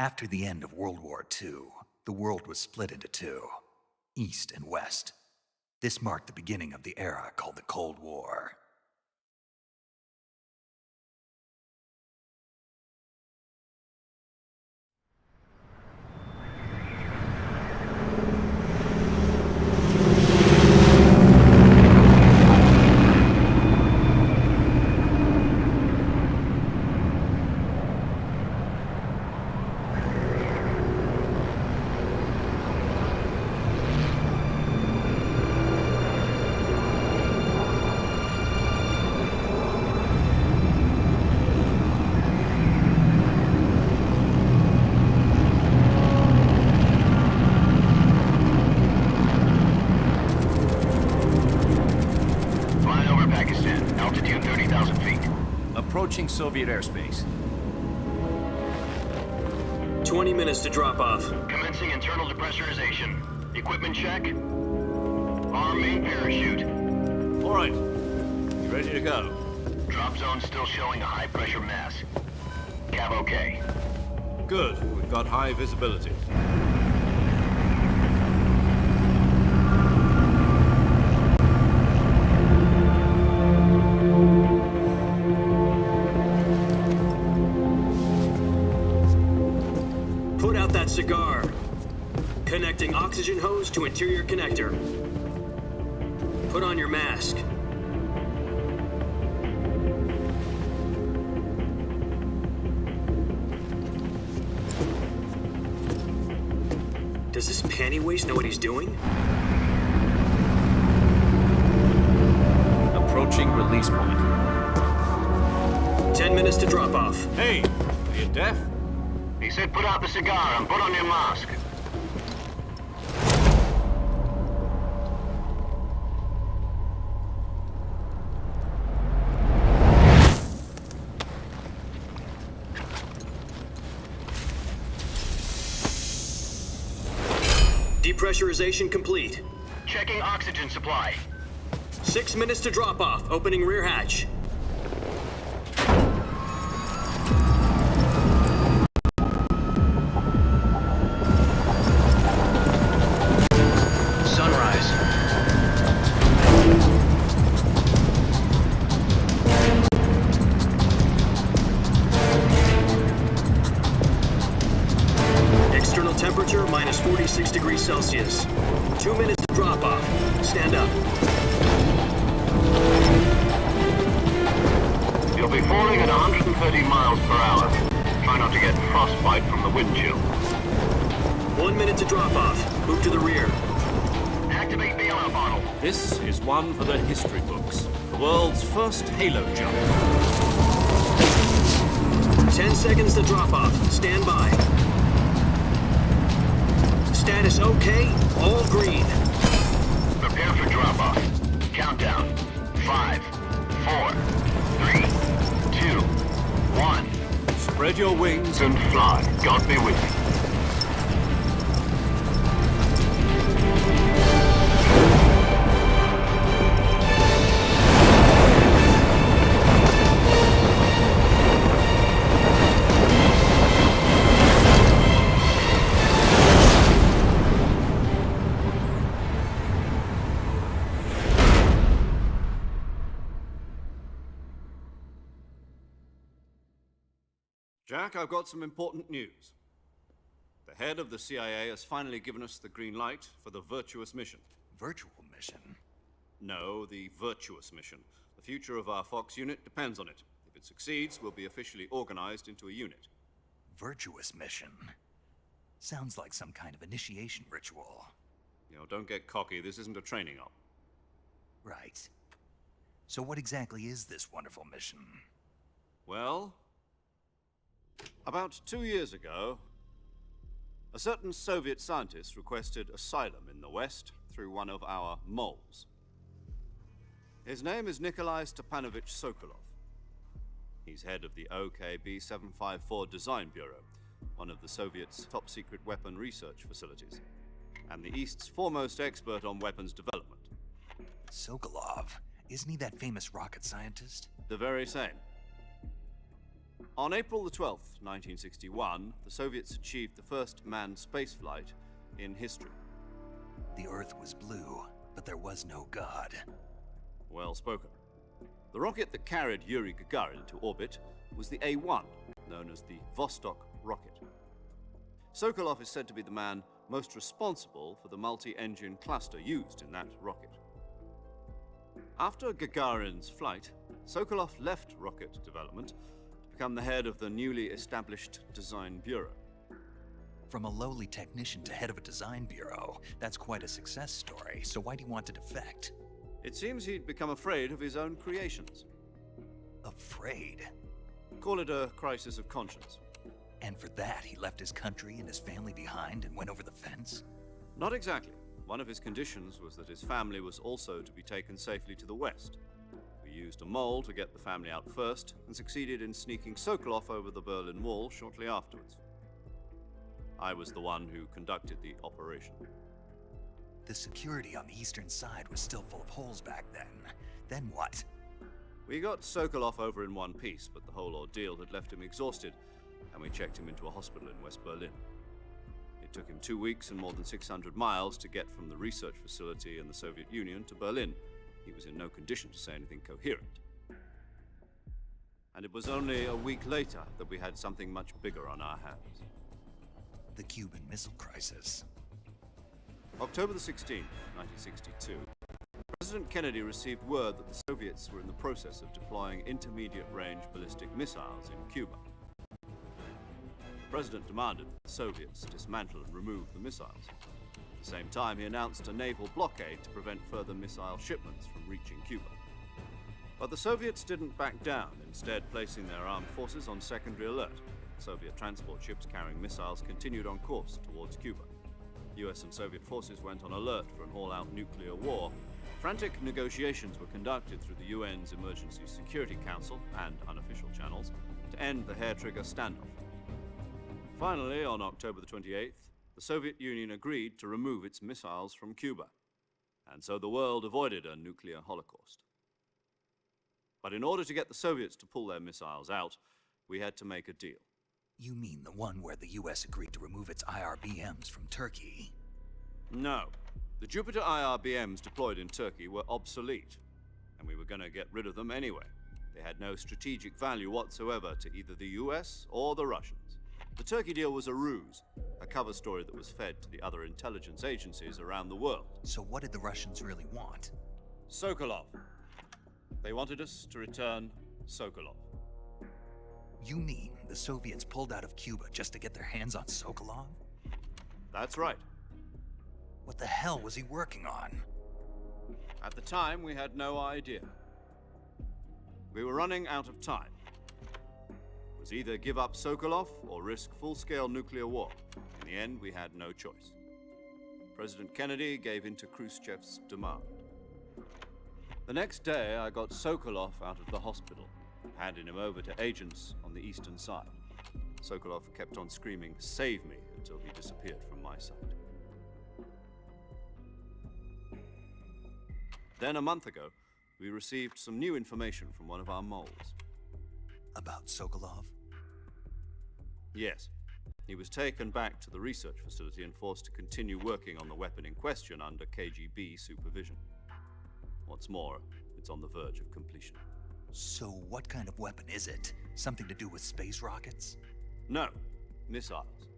After the end of World War II, the world was split into two, East and West. This marked the beginning of the era called the Cold War. Approaching Soviet airspace. 20 minutes to drop off. Commencing internal depressurization. Equipment check. Arm main parachute. All right. You ready to go? Drop zone still showing a high pressure mass. Cav okay. Good. We've got high visibility. Put out that cigar. Connecting oxygen hose to interior connector. Put on your mask. Does this panty waste know what he's doing? Approaching release point. 10 minutes to drop off. Hey, are you deaf? He said put out the cigar and put on your mask. Depressurization complete. Checking oxygen supply. 6 minutes to drop off. Opening rear hatch. Sunrise. External temperature minus 46 degrees Celsius. 2 minutes to drop off. Stand up. You'll be falling at 130 miles per hour. Try not to get frostbite from the wind chill. 1 minute to drop off. Move to the rear. Activate the air bottle. This is one for the history books. The world's first halo jump. 10 seconds to drop off. Stand by. Status okay. All green. Prepare for drop off. Countdown. 5, 4, 3, 2, 1. Spread your wings And fly. God be with you. Jack, I've got some important news. The head of the CIA has finally given us the green light for the virtuous mission. Virtual mission? No, the virtuous mission. The future of our Fox unit depends on it. If it succeeds, we'll be officially organized into a unit. Virtuous mission? Sounds like some kind of initiation ritual. You know, don't get cocky. This isn't a training op. Right. So what exactly is this wonderful mission? Well, about 2 years ago, a certain Soviet scientist requested asylum in the West through one of our moles. His name is Nikolai Stepanovich Sokolov. He's head of the OKB 754 Design Bureau, one of the Soviets' top-secret weapon research facilities, and the East's foremost expert on weapons development. Sokolov? Isn't he that famous rocket scientist? The very same. On April the 12th, 1961, the Soviets achieved the first manned spaceflight in history. The Earth was blue, but there was no God. Well spoken. The rocket that carried Yuri Gagarin to orbit was the A-1, known as the Vostok rocket. Sokolov is said to be the man most responsible for the multi-engine cluster used in that rocket. After Gagarin's flight, Sokolov left rocket development to become the head of the newly established Design Bureau. From a lowly technician to head of a design bureau, that's quite a success story, so why'd he want to defect? It seems he'd become afraid of his own creations. Afraid? Call it a crisis of conscience. And for that, he left his country and his family behind and went over the fence? Not exactly. One of his conditions was that his family was also to be taken safely to the west. We used a mole to get the family out first and succeeded in sneaking Sokolov over the Berlin Wall shortly afterwards. I was the one who conducted the operation. The security on the eastern side was still full of holes back then. Then what? We got Sokolov over in one piece, but the whole ordeal had left him exhausted, and we checked him into a hospital in West Berlin. It took him 2 weeks and more than 600 miles to get from the research facility in the Soviet Union to Berlin. He was in no condition to say anything coherent. And it was only a week later that we had something much bigger on our hands. The Cuban Missile Crisis. October the 16th, 1962, President Kennedy received word that the Soviets were in the process of deploying intermediate-range ballistic missiles in Cuba. The President demanded that the Soviets dismantle and remove the missiles. At the same time, he announced a naval blockade to prevent further missile shipments from reaching Cuba. But the Soviets didn't back down, instead placing their armed forces on secondary alert. Soviet transport ships carrying missiles continued on course towards Cuba. US and Soviet forces went on alert for an all-out nuclear war. Frantic negotiations were conducted through the UN's Emergency Security Council and unofficial channels to end the hair-trigger standoff. Finally, on October the 28th, the Soviet Union agreed to remove its missiles from Cuba, and so the world avoided a nuclear holocaust. But in order to get the Soviets to pull their missiles out, we had to make a deal. You mean the one where the US agreed to remove its IRBMs from Turkey? No. The Jupiter IRBMs deployed in Turkey were obsolete, and we were going to get rid of them anyway. They had no strategic value whatsoever to either the US or the Russians. The Turkey deal was a ruse, a cover story that was fed to the other intelligence agencies around the world. So what did the Russians really want? Sokolov. They wanted us to return Sokolov. You mean the Soviets pulled out of Cuba just to get their hands on Sokolov? That's right. What the hell was he working on? At the time, we had no idea. We were running out of time. It was either give up Sokolov or risk full-scale nuclear war. In the end, we had no choice. President Kennedy gave in to Khrushchev's demand. The next day, I got Sokolov out of the hospital, handing him over to agents on the eastern side. Sokolov kept on screaming, "Save me," until he disappeared from my sight. Then a month ago, we received some new information from one of our moles. About Sokolov? Yes. He was taken back to the research facility and forced to continue working on the weapon in question under KGB supervision. What's more, it's on the verge of completion. So what kind of weapon is it? Something to do with space rockets? No, missiles.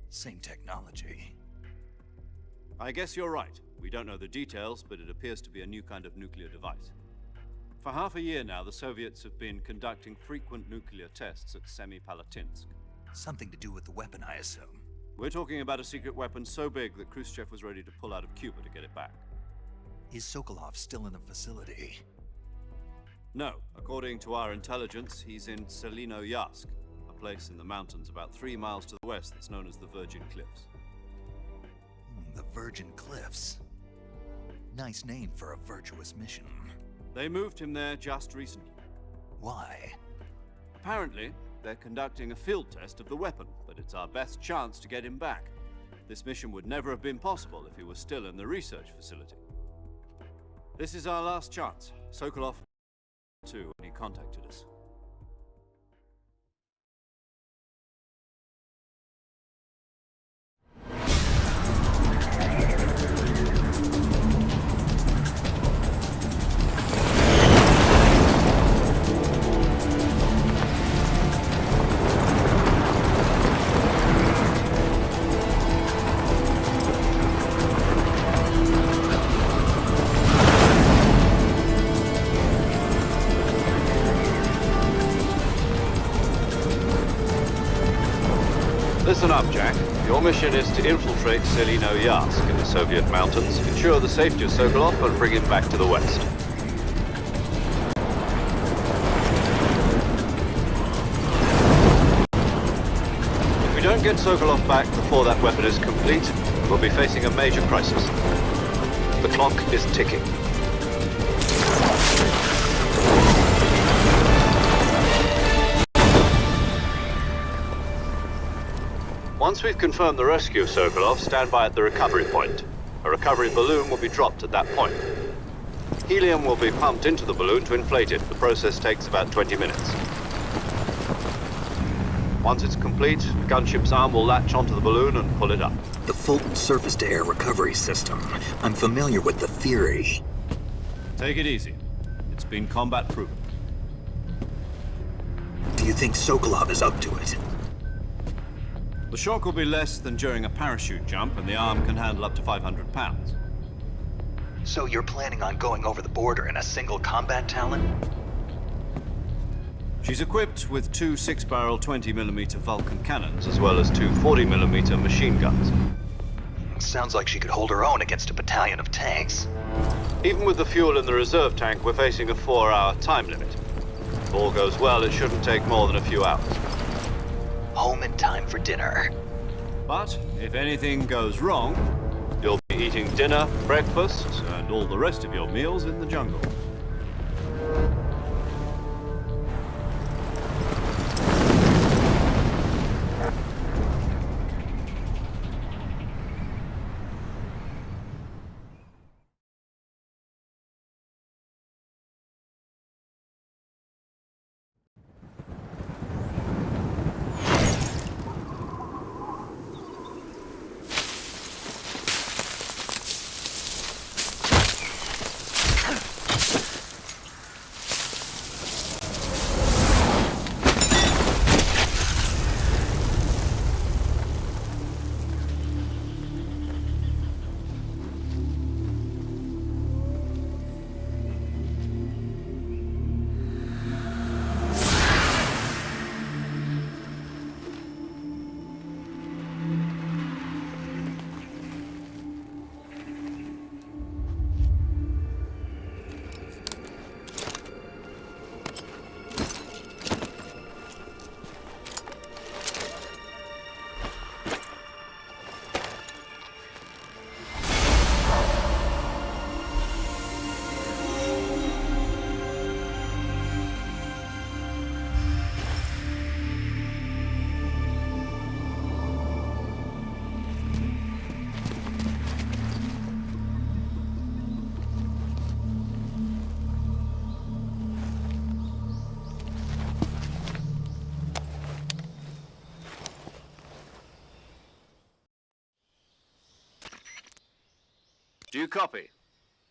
Same technology. I guess you're right. We don't know the details, but it appears to be a new kind of nuclear device. For half a year now, the Soviets have been conducting frequent nuclear tests at Semipalatinsk. Something to do with the weapon, I assume. We're talking about a secret weapon so big that Khrushchev was ready to pull out of Cuba to get it back. Is Sokolov still in the facility? No. According to our intelligence, he's in Selino-Yarsk, a place in the mountains about 3 miles to the west that's known as the Virgin Cliffs. The Virgin Cliffs. Nice name for a virtuous mission. They moved him there just recently. Why? Apparently, they're conducting a field test of the weapon, but it's our best chance to get him back. This mission would never have been possible if he was still in the research facility. This is our last chance. Sokolov, too, when he contacted us. Listen up, Jack. Your mission is to infiltrate Selino-Yarsk in the Soviet mountains, ensure the safety of Sokolov, and bring him back to the West. If we don't get Sokolov back before that weapon is complete, we'll be facing a major crisis. The clock is ticking. Once we've confirmed the rescue of Sokolov, stand by at the recovery point. A recovery balloon will be dropped at that point. Helium will be pumped into the balloon to inflate it. The process takes about 20 minutes. Once it's complete, the gunship's arm will latch onto the balloon and pull it up. The Fulton surface-to-air recovery system. I'm familiar with the theory. Take it easy. It's been combat proven. Do you think Sokolov is up to it? The shock will be less than during a parachute jump, and the arm can handle up to 500 pounds. So you're planning on going over the border in a single combat Talon? She's equipped with two 6-barrel 20mm Vulcan cannons, as well as two 40mm machine guns. Sounds like she could hold her own against a battalion of tanks. Even with the fuel in the reserve tank, we're facing a 4-hour time limit. If all goes well, it shouldn't take more than a few hours. Home in time for dinner. But if anything goes wrong, you'll be eating dinner, breakfast, and all the rest of your meals in the jungle. Do you copy?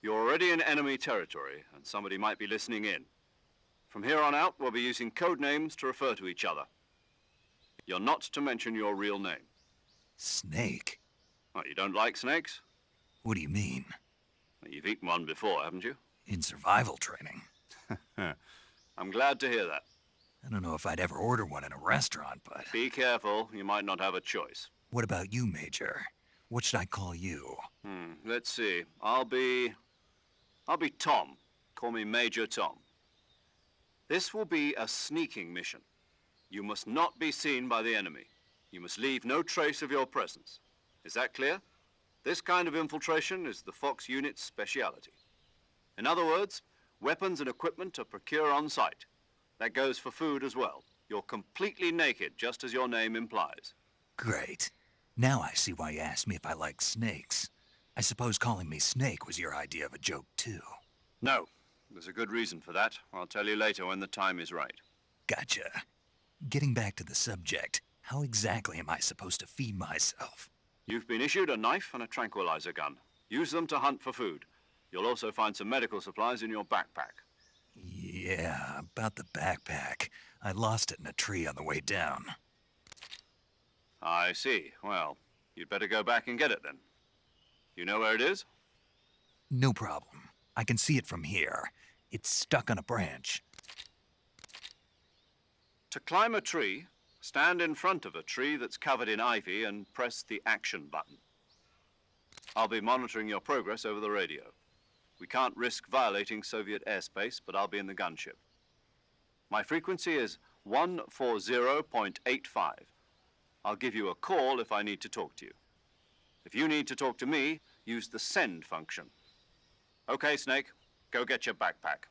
You're already in enemy territory, and somebody might be listening in. From here on out, we'll be using code names to refer to each other. You're not to mention your real name. Snake? Oh, you don't like snakes? What do you mean? You've eaten one before, haven't you? In survival training? I'm glad to hear that. I don't know if I'd ever order one in a restaurant, but... Be careful, you might not have a choice. What about you, Major? What should I call you? Let's see. I'll be Tom. Call me Major Tom. This will be a sneaking mission. You must not be seen by the enemy. You must leave no trace of your presence. Is that clear? This kind of infiltration is the Fox unit's speciality. In other words, weapons and equipment are procured on site. That goes for food as well. You're completely naked, just as your name implies. Great. Now I see why you asked me if I like snakes. I suppose calling me Snake was your idea of a joke, too. No. There's a good reason for that. I'll tell you later when the time is right. Gotcha. Getting back to the subject, how exactly am I supposed to feed myself? You've been issued a knife and a tranquilizer gun. Use them to hunt for food. You'll also find some medical supplies in your backpack. Yeah, about the backpack. I lost it in a tree on the way down. I see. Well, you'd better go back and get it then. You know where it is? No problem. I can see it from here. It's stuck on a branch. To climb a tree, Stand in front of a tree that's covered in ivy and press the action button. I'll be monitoring your progress over the radio. We can't risk violating Soviet airspace, but I'll be in the gunship. My frequency is 140.85. I'll give you a call if I need to talk to you. If you need to talk to me, use the send function. Okay, Snake, go get your backpack.